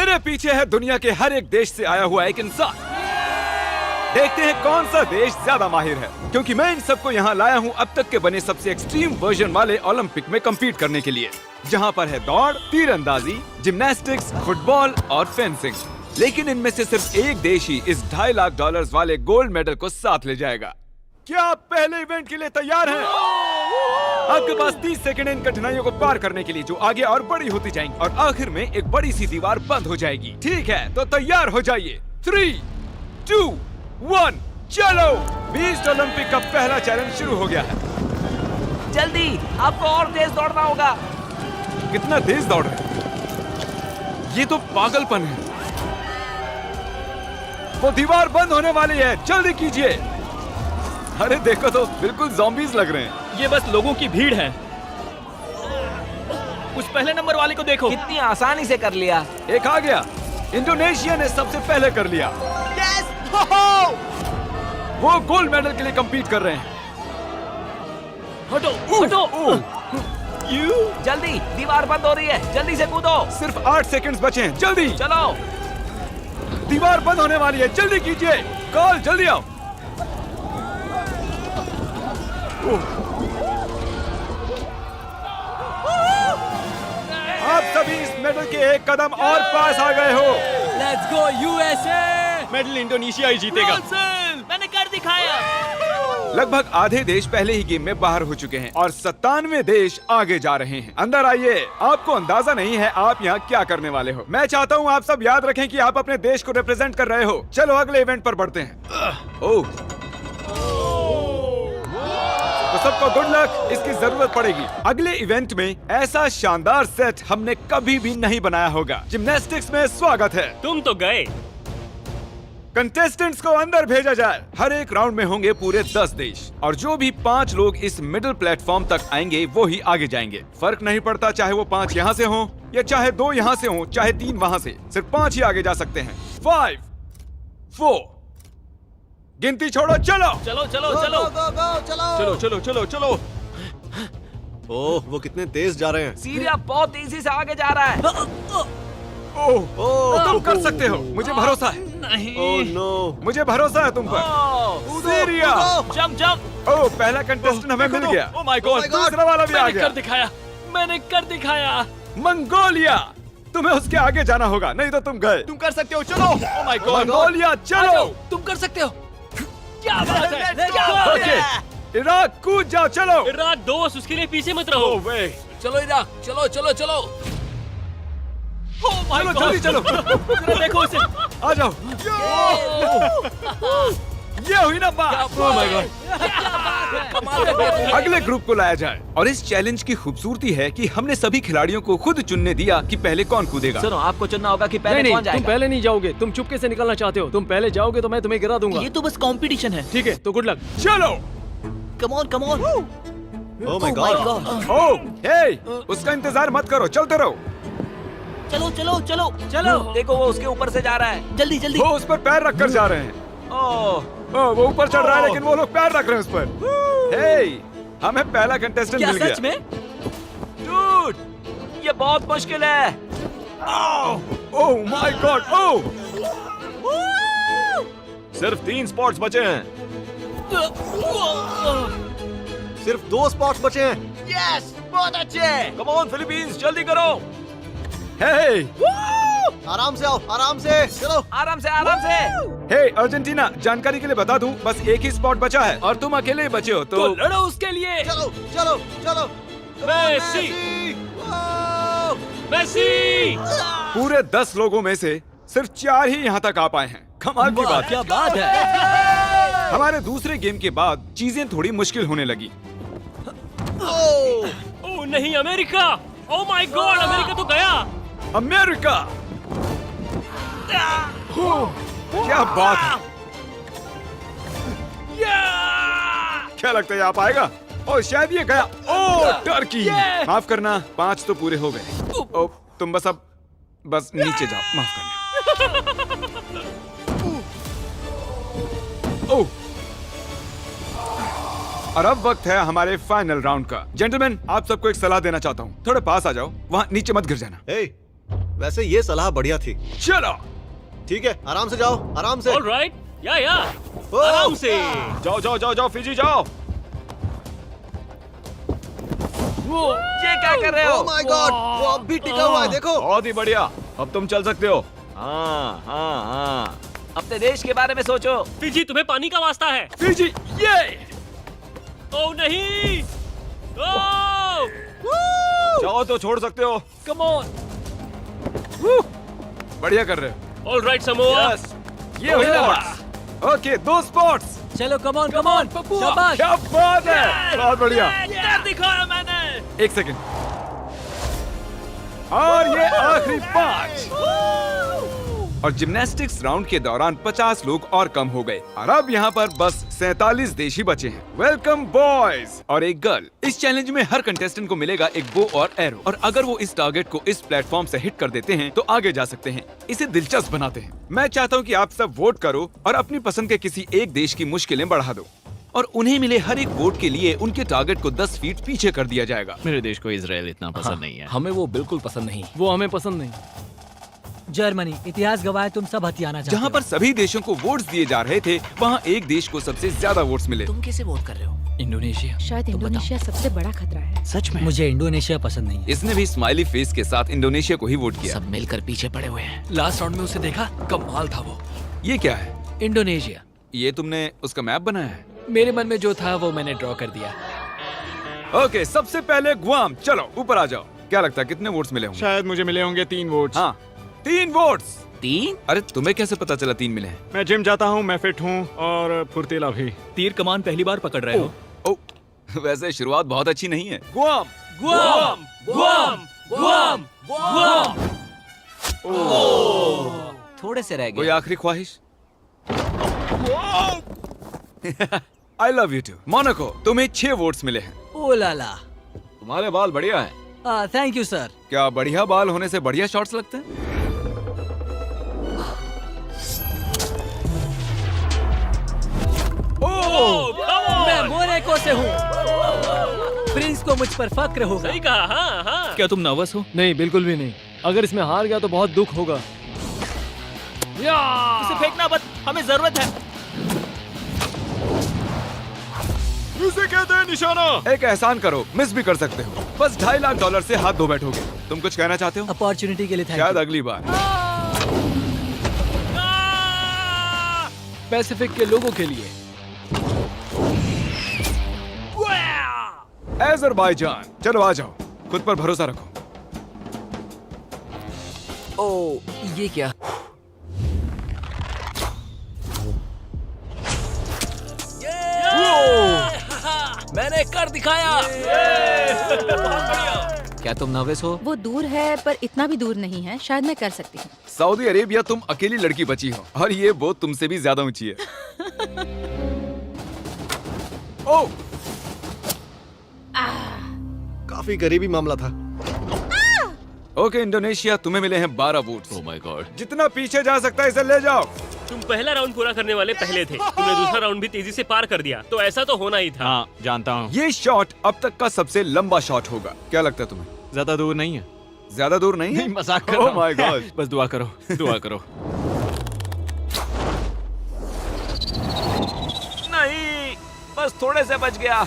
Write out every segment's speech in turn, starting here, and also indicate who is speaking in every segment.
Speaker 1: मेरे पीछे है दुनिया के हर एक देश से आया हुआ एक इंसान। देखते हैं कौन सा देश ज्यादा माहिर है, क्योंकि मैं इन सबको यहाँ लाया हूँ अब तक के बने सबसे एक्सट्रीम वर्जन वाले ओलंपिक में कम्पीट करने के लिए, जहाँ पर है दौड़, तीरंदाजी, जिम्नास्टिक्स, फुटबॉल और फेंसिंग। लेकिन इनमें से सिर्फ एक देश ही इस $2.5 लाख वाले गोल्ड मेडल को साथ ले जाएगा। क्या आप पहले इवेंट के लिए तैयार हैं? आपके पास 30 सेकंड इन कठिनाइयों को पार करने के लिए, जो आगे और बड़ी होती जाएंगी और आखिर में एक बड़ी सी दीवार बंद हो जाएगी। ठीक है, तो तैयार हो जाइए। 3, 2, 1, चलो। बीस्ट ओलंपिक का पहला चैलेंज शुरू हो गया है।
Speaker 2: जल्दी, आपको और तेज दौड़ना होगा।
Speaker 1: कितना तेज दौड़ रहे हैं? ये तो पागलपन है। वो दीवार बंद होने वाली है, जल्दी कीजिए। अरे देखो तो, बिल्कुल ज़ॉम्बीज़ लग रहे हैं।
Speaker 3: ये बस लोगों की भीड़ है। उस पहले नंबर वाले को देखो।
Speaker 2: कितनी आसानी से कर लिया।
Speaker 1: एक आ गया। इंडोनेशिया ने सबसे पहले कर लिया।
Speaker 2: यस!
Speaker 1: वो गोल्ड मेडल के लिए compete कर रहे हैं।
Speaker 3: हटो, हटो।
Speaker 2: जल्दी, दीवार बंद हो रही है, जल्दी से कूदो।
Speaker 1: सिर्फ 8 सेकंड्स बचे हैं, जल्दी।
Speaker 2: चलो।
Speaker 1: दीवार बंद होने वाली है, जल्दी कीजिए। कॉल, जल्दी आओ। आप सभी इस मेडल के एक कदम और पास आ गए हो।
Speaker 3: Let's go USA.
Speaker 1: Medal Indonesia ही जीतेगा।
Speaker 3: मैंने कर दिखाया।
Speaker 1: लगभग आधे देश पहले ही गेम में बाहर हो चुके हैं और 97 देश आगे जा रहे हैं। अंदर आइए। आपको अंदाजा नहीं है आप यहाँ क्या करने वाले हो। मैं चाहता हूँ आप सब याद रखें कि आप अपने देश को रिप्रेजेंट कर रहे हो। चलो अगले इवेंट पर बढ़ते हैं। ओह, तो सबको गुड लक, इसकी जरूरत पड़ेगी। अगले इवेंट में ऐसा शानदार सेट हमने कभी भी नहीं बनाया होगा। जिम्नास्टिक्स में स्वागत है।
Speaker 3: तुम तो गए।
Speaker 1: कंटेस्टेंट्स को अंदर भेजा जाए। हर एक राउंड में होंगे पूरे 10 देश और जो भी 5 लोग इस मिडिल प्लेटफॉर्म तक आएंगे वो ही आगे जाएंगे। फर्क नहीं पड़ता चाहे वो 5 यहाँ से हों या चाहे 2 यहाँ से हों, चाहे 3 वहाँ से, सिर्फ 5 ही आगे जा सकते हैं। 5, 4, गिनती छोड़ो, चलो।
Speaker 3: चलो चलो चलो
Speaker 4: चलो चलो चलो चलो। ओह, वो कितने तेज जा रहे हैं।
Speaker 2: सीरिया बहुत तेजी से आगे जा रहा है।
Speaker 1: ओह, तुम कर सकते हो, मुझे भरोसा है।
Speaker 3: नहीं।
Speaker 4: ओह नो,
Speaker 1: मुझे भरोसा है तुम पर। सीरिया।
Speaker 3: Jump jump.
Speaker 1: ओह, पहला कंटेस्टेंट हमें मिल गया।
Speaker 3: ओह माय गॉड,
Speaker 1: दूसरा वाला भी आ
Speaker 3: मैंने
Speaker 1: गया।
Speaker 3: कर दिखाया, मैंने कर दिखाया।
Speaker 1: मंगोलिया, तुम्हें उसके आगे जाना होगा, नहीं तो तुम गए।
Speaker 4: तुम कर सकते हो, चलो। ओह माय गॉड,
Speaker 1: मंगोलिया, चलो।
Speaker 3: तुम कर सकते हो। क्या बात है, क्या बात है।
Speaker 1: ओके, इराक कूद जाओ, चलो।
Speaker 3: इराक दोस्त, उसके लिए पीछे मत रहो।
Speaker 2: चलो इराक, चलो चलो चलो।
Speaker 3: ओह माय
Speaker 1: चलो
Speaker 3: गॉड,
Speaker 1: जल्दी चलो।
Speaker 3: जरा देखो इसे।
Speaker 1: आ जाओ। ये हुई ना बात।
Speaker 3: ओह माय गॉड,
Speaker 2: कमाल कर दिया तुमने।
Speaker 1: अगले ग्रुप को लाया जाए और इस चैलेंज की खूबसूरती है कि हमने सभी खिलाड़ियों को खुद चुनने दिया कि पहले कौन कूदेगा।
Speaker 2: सुनो, आपको चुनना होगा कि
Speaker 5: नहीं
Speaker 2: पहले
Speaker 5: नहीं,
Speaker 2: कौन
Speaker 5: तुम
Speaker 2: जाएगा।
Speaker 5: पहले नहीं जाओगे। तुम चुपके से निकलना चाहते हो। तुम पहले जाओगे तो मैं तुम्हें गिरा दूंगा।
Speaker 3: ये तो बस कंपटीशन है।
Speaker 5: ठीक है, तो गुड लक।
Speaker 1: चलो।
Speaker 2: Come on come on.
Speaker 4: Oh my God.
Speaker 1: Oh, hey, उसका इंतजार मत करो, चलते रहो।
Speaker 2: चलो चलो चलो चलो। देखो वो उसके ऊपर से जा रहा है। जल्दी जल्दी।
Speaker 1: वो उस पर पैर रख कर जा रहे हैं। ओह, वो ऊपर चढ़ रहा है लेकिन वो लोग पैर रख रहे हैं उस पर। हे, हमें पहला कंटेस्टेंट
Speaker 2: क्या
Speaker 1: मिल गया।
Speaker 2: सच में? डूड, ये बहुत मुश्किल है।
Speaker 1: ओह माय गॉड। ओह,
Speaker 4: सिर्फ 3 स्पॉट्स बचे हैं। सिर्फ 2 स्पॉट्स बचे हैं।
Speaker 2: यस, बहुत अच्छे।
Speaker 4: कम ऑन फिलीपींस, जल्दी करो।
Speaker 1: हे,
Speaker 4: आराम से आओ, आराम से, चलो।
Speaker 2: आराम से आराम से।
Speaker 1: हे अर्जेंटीना, जानकारी के लिए बता दूं, बस एक ही स्पॉट बचा है और तुम अकेले ही बचे हो,
Speaker 3: तो
Speaker 1: तो
Speaker 3: लड़ो उसके लिए।
Speaker 4: चलो चलो चलो।
Speaker 3: Messi, Messi.
Speaker 1: पूरे 10 लोगों में से सिर्फ 4 ही यहाँ तक आ पाए हैं। कमाल की बात है।
Speaker 2: क्या बात है।
Speaker 1: हमारे दूसरे गेम के बाद चीजें थोड़ी मुश्किल होने लगी।
Speaker 3: ओह नहीं, America. Oh my God, America तो गया।
Speaker 1: अमेरिका। क्या बात है। क्या लगता है आप आएगा? और शायद ये गया। ओह, टर्की। माफ करना, 5 तो पूरे हो गए। ओह, तुम बस नीचे जाओ, माफ करना। ओह, और अब वक्त है हमारे फाइनल राउंड का। जेंटलमैन, आप सबको एक सलाह देना चाहता हूँ, थोड़े पास आ जाओ, वहाँ नीचे मत गिर जाना।
Speaker 4: हे, वैसे ये सलाह बढ़िया थी।
Speaker 1: चलो
Speaker 4: ठीक है, आराम से जाओ, आराम से।
Speaker 3: ऑलराइट, या
Speaker 4: ओ!
Speaker 3: आराम से।
Speaker 1: जाओ जाओ जाओ जाओ फिजी जाओ।
Speaker 2: ये क्या कर रहे हो?
Speaker 4: ओह माय गॉड, वो अब भी टिका हुआ है, देखो।
Speaker 1: बहुत ही बढ़िया, अब तुम चल सकते हो। हाँ हाँ हाँ।
Speaker 2: अपने देश के बारे में सोचो।
Speaker 3: फिजी, तुम्हें पानी का वास्ता है।
Speaker 1: फिजी ये
Speaker 3: ओह नहीं, ओह
Speaker 1: जाओ तो छोड़ सकते हो।
Speaker 5: Come on.
Speaker 1: बढ़िया कर रहे हो।
Speaker 3: Alright Samoa.
Speaker 1: यस, ये हुई ना। Okay, 2 spots.
Speaker 5: चलो कम ऑन शाबाश।
Speaker 1: क्या बात है, बहुत बढ़िया।
Speaker 3: कर दिखाया मैंने।
Speaker 1: 1 सेकंड। और ये आखिरी 5। और जिम्नास्टिक्स राउंड के दौरान 50 लोग और कम हो गए और अब यहाँ पर बस 47 देश ही बचे हैं। वेलकम बॉयज और एक गर्ल। इस चैलेंज में हर कंटेस्टेंट को मिलेगा एक बो और एरो और अगर वो इस टारगेट को इस प्लेटफॉर्म से हिट कर देते हैं तो आगे जा सकते हैं। इसे दिलचस्प बनाते हैं। मैं चाहता हूँ कि आप सब वोट करो और अपनी पसंद के किसी एक देश की मुश्किलें बढ़ा दो और उन्हें मिले हर एक वोट के लिए उनके टारगेट को 10 फीट पीछे कर दिया जाएगा।
Speaker 6: मेरे देश को इजराइल इतना पसंद नहीं है।
Speaker 5: हमें वो बिल्कुल पसंद नहीं। वो हमें पसंद नहीं।
Speaker 7: जर्मनी, इतिहास गवाह तुम सब हथियाना चाहते
Speaker 1: जहाँ पर सभी देशों को वोट्स दिए जा रहे थे वहाँ एक देश को सबसे ज्यादा वोट्स मिले।
Speaker 2: तुम कैसे वोट कर रहे हो?
Speaker 6: इंडोनेशिया।
Speaker 8: शायद इंडोनेशिया सबसे बड़ा खतरा है।
Speaker 6: सच में?
Speaker 7: मुझे इंडोनेशिया पसंद नहीं है।
Speaker 1: इसने भी स्माइली फेस के साथ इंडोनेशिया को ही वोट किया।
Speaker 2: सब मिलकर पीछे पड़े हुए हैं।
Speaker 6: लास्ट राउंड में उसे देखा, कमाल था वो।
Speaker 1: ये क्या है?
Speaker 6: इंडोनेशिया।
Speaker 1: ये तुमने उसका मैप बनाया है?
Speaker 6: मेरे मन में जो था वो मैंने ड्रॉ कर दिया।
Speaker 1: ओके, सबसे पहले गुआम। चलो ऊपर आ जाओ। क्या लगता है कितने वोट्स मिले होंगे?
Speaker 9: शायद मुझे मिले होंगे 3 वोट्स।
Speaker 1: हाँ, 3 वोट्स।
Speaker 2: 3?
Speaker 1: अरे तुम्हें कैसे पता चला 3 मिले हैं?
Speaker 9: मैं जिम जाता हूँ, मैं फिट हूँ और फुर्तीला भी।
Speaker 6: तीर कमान पहली बार पकड़ रहे हो?
Speaker 1: ओ, वैसे शुरुआत बहुत अच्छी नहीं है। Guam.
Speaker 3: Guam, Guam, Guam, Guam.
Speaker 2: थोड़े से रह
Speaker 1: कोई
Speaker 2: गए।
Speaker 1: आखिरी ख्वाहिश? I love you too. Monaco, तुम्हें 6 वोट्स मिले हैं।
Speaker 7: ओ लाला।
Speaker 1: तुम्हारे बाल बढ़िया हैं।
Speaker 7: Thank you sir.
Speaker 1: क्या बढ़िया बाल होने से बढ़िया शॉट्स लगते हैं?
Speaker 7: मैं मोनाको से हूँ। प्रिंस को मुझ पर फक्र होगा।
Speaker 3: सही कहा, हाँ हाँ।
Speaker 6: क्या तुम नर्वस हो?
Speaker 5: नहीं, बिल्कुल भी नहीं। अगर इसमें हार गया तो बहुत दुख होगा।
Speaker 3: उसे फेंकना मत, हमें जरूरत है।
Speaker 1: इसे कहते हैं निशाना। एक एहसान करो, मिस भी कर सकते हो। बस $2.5 लाख से हाथ धो बैठोगे। तुम कुछ कहना चाहते हो?
Speaker 7: अपॉर्चुनिटी के लिए थैंक
Speaker 1: शायद
Speaker 7: यू।
Speaker 1: अगली बार।
Speaker 5: पैसिफिक के लोगों के लिए।
Speaker 1: अज़रबैजान, चलो आ जाओ। खुद पर भरोसा रखो।
Speaker 6: ओ, ये क्या?
Speaker 3: मैंने कर दिखाया।
Speaker 6: क्या तुम नर्वस हो?
Speaker 8: वो दूर है पर इतना भी दूर नहीं है। शायद मैं कर सकती हूँ।
Speaker 1: सऊदी अरेबिया, तुम अकेली लड़की बची हो और ये बोट तुमसे भी ज्यादा ऊंची है। ओ,
Speaker 4: काफी करीबी मामला था।
Speaker 1: ओके इंडोनेशिया, तुम्हें मिले हैं 12 वोट्स।
Speaker 6: Oh my God.
Speaker 1: जितना पीछे जा सकता है इसे ले जाओ।
Speaker 3: तुम पहला राउंड पूरा करने वाले पहले थे। तुमने दूसरा राउंड भी तेजी से पार कर दिया, तो ऐसा तो होना ही था।
Speaker 9: हाँ, जानता हूँ।
Speaker 1: ये शॉट अब तक का सबसे लंबा शॉट होगा। क्या लगता है तुम्हें?
Speaker 9: ज्यादा दूर नहीं है।
Speaker 1: ज्यादा दूर नहीं है?
Speaker 9: नहीं, मजाक कर
Speaker 1: Oh
Speaker 9: रहा हूँ।
Speaker 1: my God.
Speaker 9: बस दुआ करो, दुआ करो।
Speaker 2: नहीं, बस थोड़े से बच गया।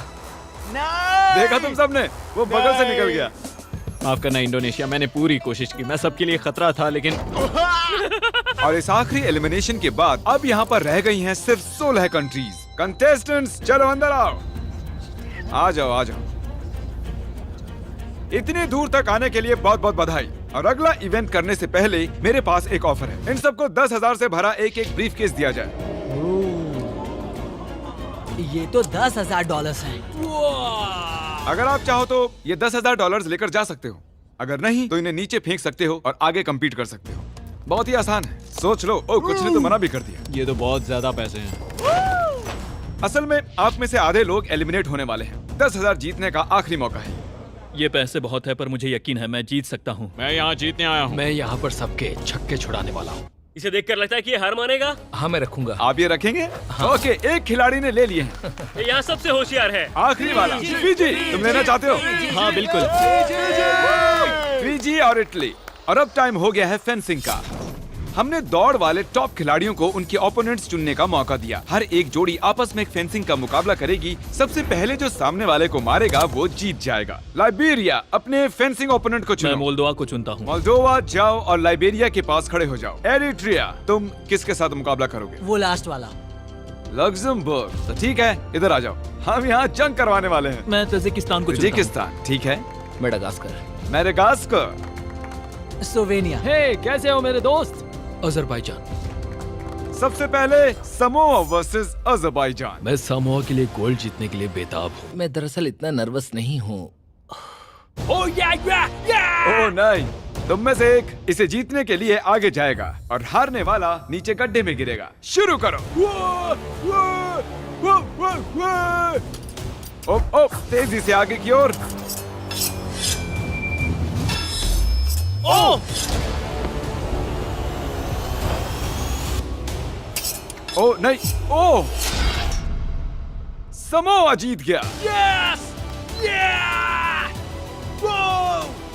Speaker 1: देखा तुम सबने? वो बगल से निकल गया।
Speaker 9: माफ करना इंडोनेशिया, मैंने पूरी कोशिश की। मैं सबके लिए खतरा था, लेकिन
Speaker 1: और इस आखिरी एलिमिनेशन के बाद अब यहाँ पर रह गई हैं सिर्फ 16 कंट्रीज। कंटेस्टेंट्स, चलो अंदर आओ। आ जाओ, आ जाओ। इतनी दूर तक आने के लिए बहुत बहुत बधाई। और अगला इवेंट करने से पहले मेरे पास एक ऑफर है। इन सबको 10,000 से भरा एक ब्रीफकेस दिया जाए।
Speaker 7: ये तो $10,000 हैं।
Speaker 1: अगर आप चाहो तो ये $10,000 लेकर जा सकते हो। अगर नहीं तो इन्हें नीचे फेंक सकते हो और आगे compete कर सकते हो। बहुत ही आसान है, सोच लो। ओ, कुछ ने तो मना भी कर दिया।
Speaker 9: ये तो बहुत ज्यादा पैसे हैं।
Speaker 1: असल में आप में से आधे लोग एलिमिनेट होने वाले हैं। 10,000 जीतने का आखिरी मौका है।
Speaker 6: ये पैसे बहुत है पर मुझे यकीन है मैं जीत सकता हूँ।
Speaker 9: मैं यहाँ जीतने आया हूँ।
Speaker 6: मैं यहाँ पर सबके छक्के छुड़ाने वाला हूँ।
Speaker 3: इसे देखकर लगता है कि ये हार मानेगा।
Speaker 6: हाँ, मैं रखूंगा।
Speaker 1: आप ये रखेंगे? ओके, एक खिलाड़ी ने ले लिए हैं।
Speaker 3: ये यहाँ सबसे होशियार है।
Speaker 1: आखिरी वाला फिजी, तुम लेना चाहते हो?
Speaker 9: हाँ बिल्कुल।
Speaker 1: फिजी और इटली। और अब टाइम हो गया है फेंसिंग का। हमने दौड़ वाले टॉप खिलाड़ियों को उनके ओपोनेंट्स चुनने का मौका दिया। हर एक जोड़ी आपस में एक फेंसिंग का मुकाबला करेगी। सबसे पहले जो सामने वाले को मारेगा वो जीत जाएगा। लाइबेरिया, अपने फेंसिंग ओपोनेंट को
Speaker 6: मैं
Speaker 1: चुनो।
Speaker 6: मोल्दोवा को चुनता हूँ।
Speaker 1: मोल्दोवा जाओ और लाइबेरिया के पास खड़े हो जाओ। एरिट्रिया, तुम किसके साथ मुकाबला करोगे?
Speaker 7: वो लास्ट वाला।
Speaker 1: लग्जमबर्ग, तो ठीक है, इधर आ जाओ। हम यहाँ जंग करवाने वाले हैं।
Speaker 6: मैं तजिकिस्तान को चुनता हूँ।
Speaker 1: तजिकिस्तान, ठीक है।
Speaker 2: मेडागास्कर।
Speaker 1: मेडागास्कर।
Speaker 7: स्लोवेनिया।
Speaker 5: हे, कैसे हो मेरे दोस्त?
Speaker 9: अजरबैजान।
Speaker 1: सबसे पहले समोआ वर्सेस अजरबैजान।
Speaker 9: मैं सामोआ के लिए गोल्ड जीतने के लिए बेताब हूँ।
Speaker 2: मैं दरअसल इतना नर्वस नहीं हूँ।
Speaker 1: ओह नहीं, तुम में से एक इसे जीतने के लिए आगे जाएगा और हारने वाला नीचे गड्ढे में गिरेगा। शुरू करो। ओ, तेजी से आगे की ओर। ओ नहीं, ओ समोआ जीत गया।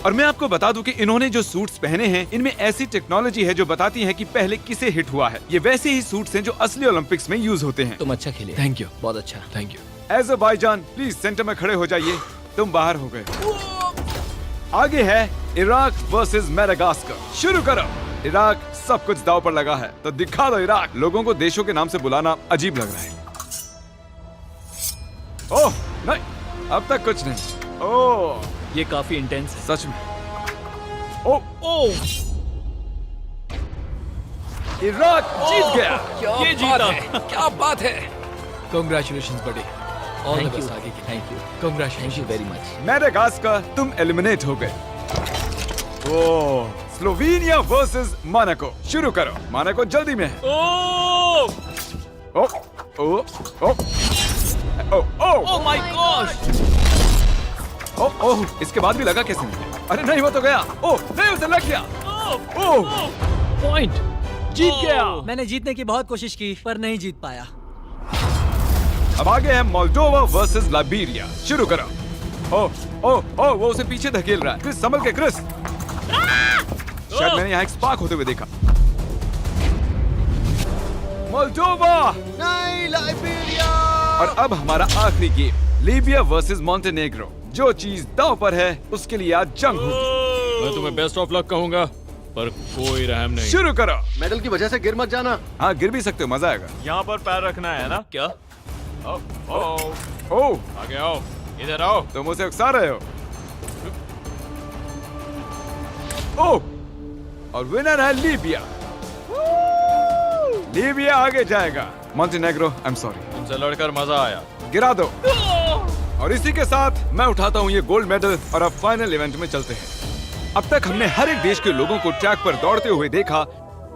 Speaker 1: और मैं आपको बता दूं कि इन्होंने जो सूट्स पहने हैं इनमें ऐसी टेक्नोलॉजी है जो बताती है कि पहले किसे हिट हुआ है। ये वैसे ही सूट्स हैं जो असली ओलंपिक्स में यूज होते हैं।
Speaker 2: तुम अच्छा खेले।
Speaker 9: थैंक यू,
Speaker 2: बहुत अच्छा।
Speaker 9: Thank you.
Speaker 1: Azerbaijan, please centre में खड़े हो जाइए। तुम बाहर हो गए। आगे है इराक वर्सेस मेडागास्कर। शुरू करो। इराक, सब कुछ दांव पर लगा है, तो दिखा दो इराक। लोगों को देशों के नाम से बुलाना अजीब लग रहा है। ओह नहीं, अब तक कुछ नहीं। ओह,
Speaker 6: ये काफी इंटेंस है।
Speaker 1: सच में। ओह, इराक जीत गया।
Speaker 6: ये जीता।
Speaker 2: क्या बात है।
Speaker 9: कांग्रेचुलेशंस बड़ी। All the
Speaker 2: thank
Speaker 9: best
Speaker 2: you,
Speaker 9: आगे के लिए।
Speaker 2: Thank you, thank you
Speaker 9: congratulation.
Speaker 2: Very much.
Speaker 1: Madagascar, तुम एलिमिनेट हो गए। ओह, स्लोवेनिया वर्सेस मोनाको। शुरू करो। मोनाको जल्दी में है।
Speaker 3: ओ
Speaker 1: ओ, ओ, ओ, ओ, ओ,
Speaker 3: ओह माय गॉश।
Speaker 1: ओ, ओ, इसके बाद भी लगा कैसे नहीं? अरे नहीं, वो तो गया। ओ नहीं, उसे लग गया। ओ,
Speaker 5: पॉइंट, जीत गया।
Speaker 7: मैंने जीतने की बहुत कोशिश की पर नहीं जीत पाया।
Speaker 1: अब आगे है मोल्दोवा वर्सेस लाइबेरिया। शुरू करो। ओ, ओ, ओ, वो उसे पीछे धकेल रहा है। क्रिस, संभल के क्रिस। शायद मैंने यहाँ एक स्पार्क होते हुए देखा। मोल्दोवा।
Speaker 4: नहीं, लाइबेरिया।
Speaker 1: और अब हमारा आखिरी गेम, लीबिया वर्सेस मॉन्टेनेग्रो। जो चीज दांव पर है उसके लिए आज जंग होगी।
Speaker 9: मैं तुम्हें बेस्ट ऑफ लक कहूंगा, पर कोई रहम नहीं।
Speaker 1: शुरू करो।
Speaker 4: मेडल की वजह से गिर मत जाना।
Speaker 1: हाँ, गिर भी सकते हो, मजा आएगा।
Speaker 9: यहाँ पर पैर रखना है ना? क्या?
Speaker 1: ओ,
Speaker 9: आगे आओ, इधर आओ।
Speaker 1: तुम उसे उकसा रहे हो। ओ, और विनर है लीबिया। लीबिया आगे जाएगा। Montenegro, I am sorry.
Speaker 9: तुमसे लड़कर मजा आया।
Speaker 1: गिरा दो। और इसी के साथ मैं उठाता हूँ ये गोल्ड मेडल और अब फाइनल इवेंट में चलते हैं। अब तक हमने हर एक देश के लोगों को ट्रैक पर दौड़ते हुए देखा,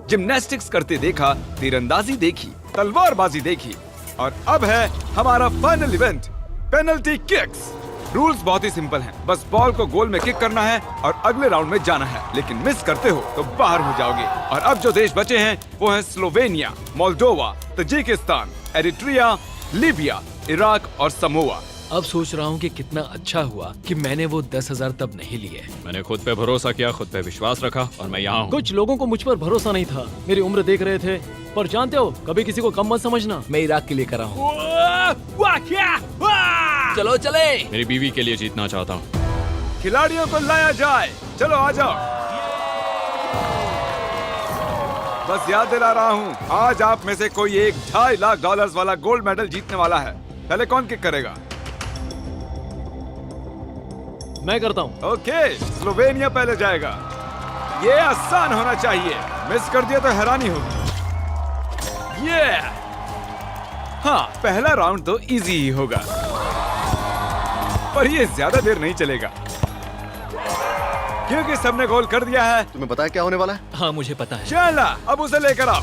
Speaker 1: जिम्नास्टिक्स करते देखा, तीरंदाजी देखी, तलवारबाजी देखी, और अब है हमारा final event, penalty kicks. Rules बहुत ही सिंपल हैं, बस बॉल को गोल में किक करना है और अगले राउंड में जाना है, लेकिन मिस करते हो तो बाहर हो जाओगे। और अब जो देश बचे हैं वो है Slovenia, Moldova, Tajikistan, Eritrea, Libya, Iraq और समोआ।
Speaker 9: अब सोच रहा हूँ कि कितना अच्छा हुआ कि मैंने वो 10,000 तब नहीं लिए। मैंने खुद पे भरोसा किया, खुद पे विश्वास रखा, और मैं यहाँ हूँ।
Speaker 5: कुछ लोगों को मुझ पर भरोसा नहीं था, मेरी उम्र देख रहे थे, पर जानते हो, कभी किसी को कम मत समझना।
Speaker 2: मैं इराक के लिए कर रहा हूँ।
Speaker 7: चलो चले।
Speaker 9: मेरी बीवी के लिए जीतना चाहता हूँ।
Speaker 1: खिलाड़ियों को लाया जाए। चलो आ जाओ। बस याद दिला रहा हूँ, आज आप में से कोई एक $2.5 लाख वाला गोल्ड मेडल जीतने वाला है। पहले कौन किक करेगा?
Speaker 5: मैं करता हूँ।
Speaker 1: ओके, स्लोवेनिया पहले जाएगा। ये आसान होना चाहिए, मिस कर दिया तो हैरानी होगी। ये हाँ, पहला राउंड तो इजी ही होगा, पर ये ज्यादा देर नहीं चलेगा क्योंकि सबने गोल कर दिया है।
Speaker 4: तुम्हें पता है क्या होने वाला है?
Speaker 6: हाँ, मुझे पता है।
Speaker 1: चला, अब उसे लेकर आओ।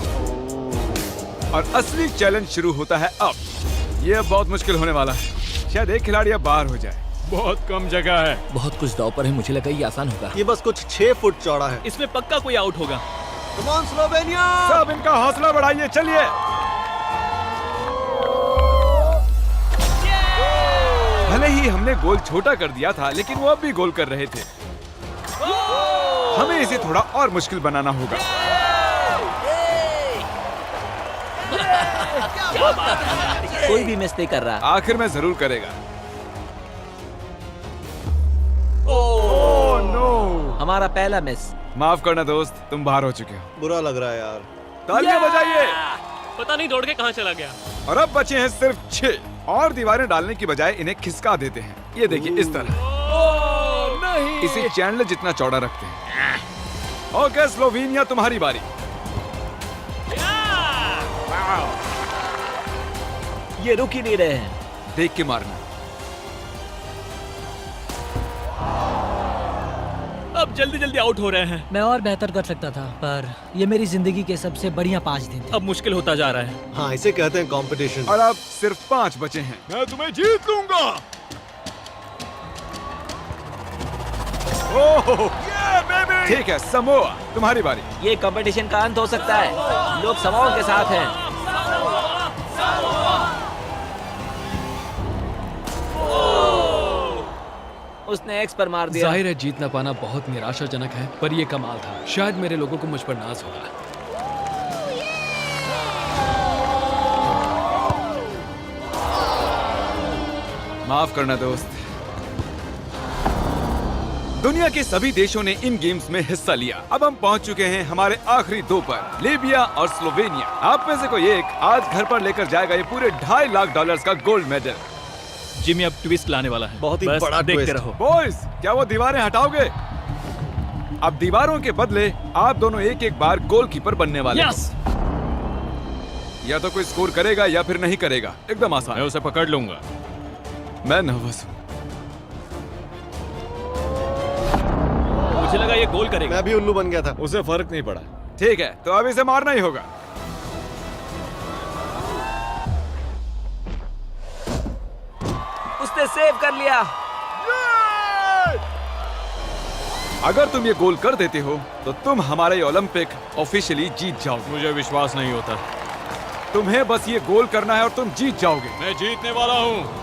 Speaker 1: और असली चैलेंज शुरू होता है अब। ये बहुत मुश्किल होने वाला है, शायद एक खिलाड़ी अब बाहर हो जाए।
Speaker 9: बहुत कम जगह है।
Speaker 2: बहुत कुछ दांव पर है, मुझे लगा ये आसान होगा।
Speaker 4: ये बस कुछ 6 फुट चौड़ा है।
Speaker 3: इसमें पक्का कोई आउट होगा।
Speaker 4: Come on Slovenia.
Speaker 1: सब इनका हौसला बढ़ाइए, चलिए। भले ही हमने गोल छोटा कर दिया था, लेकिन वो अब भी गोल कर रहे थे। हमें इसे थोड़ा और मुश्किल बनाना होगा।
Speaker 2: कोई भी मिस नहीं कर रहा।
Speaker 1: आखिर में जरूर करेगा। ओह नो,
Speaker 2: हमारा पहला मिस।
Speaker 1: माफ करना दोस्त, तुम बाहर हो चुके हो।
Speaker 4: बुरा लग रहा है यार।
Speaker 1: तालियां बजाइए।
Speaker 3: पता नहीं दौड़ के कहाँ चला गया।
Speaker 1: और अब बचे हैं सिर्फ 6 और दीवारें डालने की बजाय इन्हें खिसका देते हैं। ये देखिए इस तरह।
Speaker 5: नहीं।
Speaker 1: इसे चैनल जितना चौड़ा रखते हैं। ओके स्लोवेनिया, तुम्हारी बारी।
Speaker 2: ये रुक ही नहीं रहे हैं।
Speaker 1: देख के मारना।
Speaker 6: अब जल्दी जल्दी आउट हो रहे हैं।
Speaker 7: मैं और बेहतर कर सकता था, पर ये मेरी जिंदगी के सबसे बढ़िया 5 दिन थे।
Speaker 6: अब मुश्किल होता जा रहा है।
Speaker 4: हाँ, इसे कहते हैं कंपटीशन।
Speaker 1: और अब सिर्फ 5 बचे हैं। मैं तुम्हें जीत लूंगा। ओह, ठीक है समोआ, तुम्हारी बारी।
Speaker 2: ये कंपटीशन का अंत हो सकता है। लोग समाओं के साथ हैं। उसने एक्स पर मार दिया।
Speaker 5: जाहिर है जीत ना पाना बहुत निराशाजनक है, पर ये कमाल था। शायद मेरे लोगों को मुझ पर नाज होगा।
Speaker 1: माफ करना दोस्त। दुनिया के सभी देशों ने इन गेम्स में हिस्सा लिया। अब हम पहुंच चुके हैं हमारे आखिरी 2 पर, लीबिया और स्लोवेनिया। आप में से कोई एक आज घर पर लेकर जाएगा ये पूरे $2.5 लाख का गोल्ड मेडल।
Speaker 6: जिमी अब ट्विस्ट लाने वाला है।
Speaker 4: बहुत ही
Speaker 6: बस
Speaker 4: बड़ा
Speaker 6: देखते
Speaker 4: ट्विस्ट।
Speaker 6: रहो।
Speaker 1: बॉयज, क्या वो दीवारें हटाओगे? अब दीवारों के बदले आप दोनों एक बार गोलकीपर बनने वाले
Speaker 6: यस।
Speaker 1: हो। या तो कोई स्कोर करेगा या फिर नहीं करेगा। एकदम आसान।
Speaker 9: मैं उसे पकड़ लूंगा।
Speaker 1: मैं नर्वस हूँ।
Speaker 6: मुझे लगा ये गोल करेगा।
Speaker 4: मैं भी उल्लू बन गया था।
Speaker 9: उसे फर्क नहीं पड़ा।
Speaker 1: ठीक है, तो अब इसे मारना ही होगा।
Speaker 2: उसने सेव कर लिया।
Speaker 1: अगर तुम ये गोल कर देते हो तो तुम हमारा ये ओलंपिक ऑफिशियली जीत जाओगे।
Speaker 9: मुझे विश्वास नहीं होता।
Speaker 1: तुम्हें बस ये गोल करना है और तुम जीत जाओगे।
Speaker 9: मैं जीतने वाला हूँ।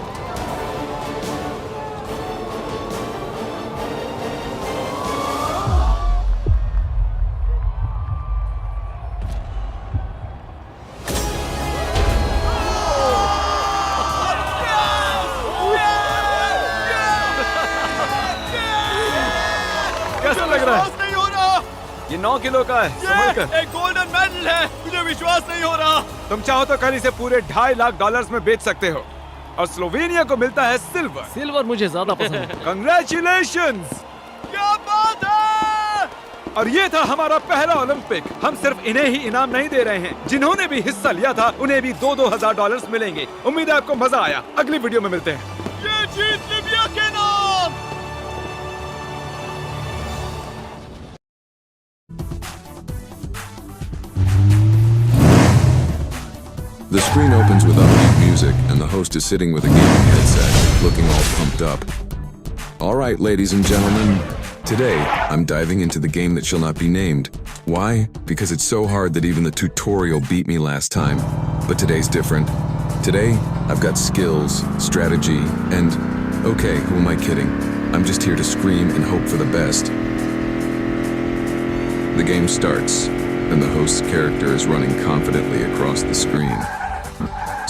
Speaker 1: कैसा लग रहा है?
Speaker 4: नहीं हो रहा।
Speaker 1: ये 9 किलो का है। संभल कर।
Speaker 4: एक गोल्डन मेडल है। मुझे विश्वास नहीं हो रहा।
Speaker 1: तुम चाहो तो कल इसे पूरे $2.5 लाख में बेच सकते हो और स्लोवेनिया को मिलता है सिल्वर।
Speaker 5: सिल्वर मुझे ज्यादा पसंद है।
Speaker 1: कंग्रेचुलेशंस!
Speaker 4: क्या बात है।
Speaker 1: और ये था हमारा पहला ओलंपिक। हम सिर्फ इन्हें ही इनाम नहीं दे रहे हैं, जिन्होंने भी हिस्सा लिया था उन्हें भी $2,000 मिलेंगे। उम्मीद है आपको मजा आया। अगली वीडियो में मिलते हैं।
Speaker 4: ये जीत लीबिया के नाम।
Speaker 10: The screen opens with upbeat music, and the host is sitting with a gaming headset, looking all pumped up. Alright, ladies and gentlemen, today I'm diving into the game that shall not be named. Why? Because it's so hard that even the tutorial beat me last time. But today's different. Today, I've got skills, strategy, and... okay, who am I kidding? I'm just here to scream and hope for the best. The game starts, and the host's character is running confidently across the screen.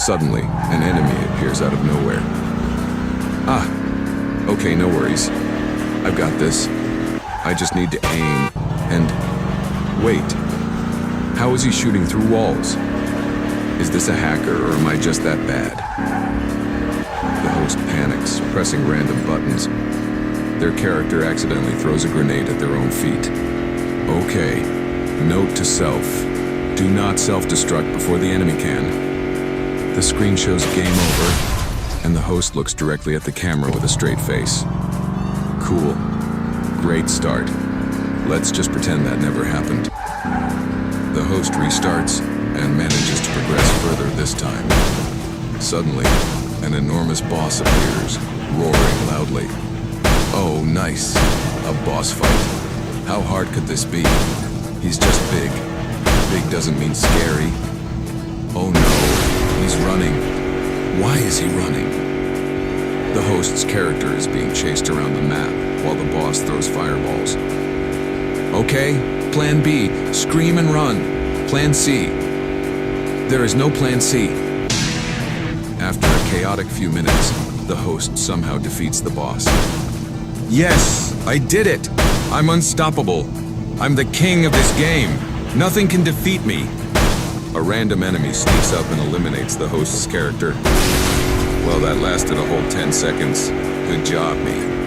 Speaker 10: Suddenly, an enemy appears out of nowhere. Ah, okay, no worries. I've got this. I just need to aim, and... wait. How is he shooting through walls? Is this a hacker, or am I just that bad? The host panics, pressing random buttons. Their character accidentally throws a grenade at their own feet. Okay. Note to self. Do not self-destruct before the enemy can. The screen shows game over, and the host looks directly at the camera with a straight face. Cool. Great start. Let's just pretend that never happened. The host restarts and manages to progress further this time. Suddenly, an enormous boss appears, roaring loudly. Oh, nice. A boss fight. How hard could this be? He's just big. Big doesn't mean scary. Oh no, he's running. Why is he running? The host's character is being chased around the map while the boss throws fireballs. Okay? Plan B, scream and run. Plan C. There is no plan C. After a chaotic few minutes, the host somehow defeats the boss. Yes, I did it! I'm unstoppable. I'm the king of this game. Nothing can defeat me. A random enemy sneaks up and eliminates the host's character. Well, that lasted a whole 10 seconds. Good job, me.